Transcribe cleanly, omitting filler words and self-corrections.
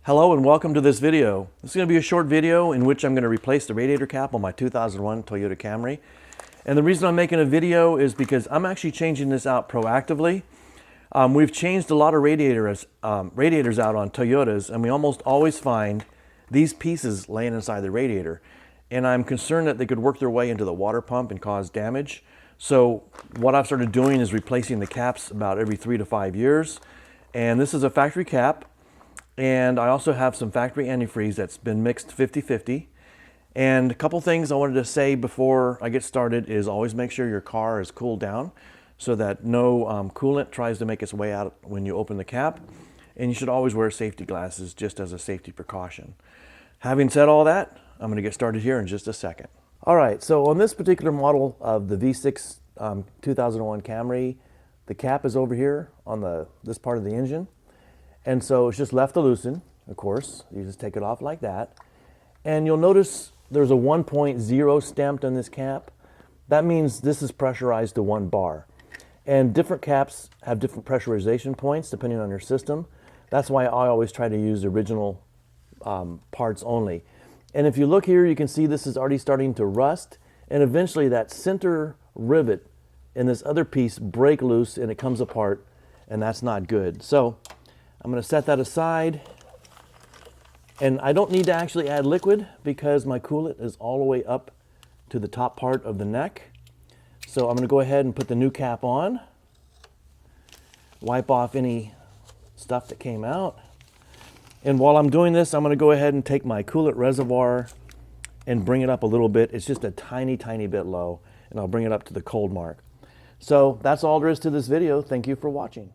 Hello and welcome to this video. This is going to be a short video in which I'm going to replace the radiator cap on my 2001 Toyota Camry. And the reason I'm making a video is because I'm actually changing this out proactively. We've changed a lot of radiators out on Toyotas, and we almost always find these pieces laying inside the radiator. And I'm concerned that they could work their way into the water pump and cause damage. So what I've started doing is replacing the caps about every 3 to 5 years. And this is a factory cap. And I also have some factory antifreeze that's been mixed 50-50. And a couple things I wanted to say before I get started is always make sure your car is cooled down so that no coolant tries to make its way out when you open the cap. And you should always wear safety glasses just as a safety precaution. Having said all that, I'm going to get started here in just a second. All right, so on this particular model of the V6 2001 Camry, the cap is over here on this part of the engine. And so it's just left to loosen, of course. You just take it off like that. And you'll notice there's a 1.0 stamped on this cap. That means this is pressurized to 1 bar. And different caps have different pressurization points depending on your system. That's why I always try to use original parts only. And if you look here, you can see this is already starting to rust. And eventually that center rivet in this other piece break loose and it comes apart, and that's not good. So I'm going to set that aside, and I don't need to actually add liquid because my coolant is all the way up to the top part of the neck. So I'm going to go ahead and put the new cap on, wipe off any stuff that came out. And while I'm doing this, I'm going to go ahead and take my coolant reservoir and bring it up a little bit. It's just a tiny, tiny bit low, and I'll bring it up to the cold mark. So that's all there is to this video. Thank you for watching.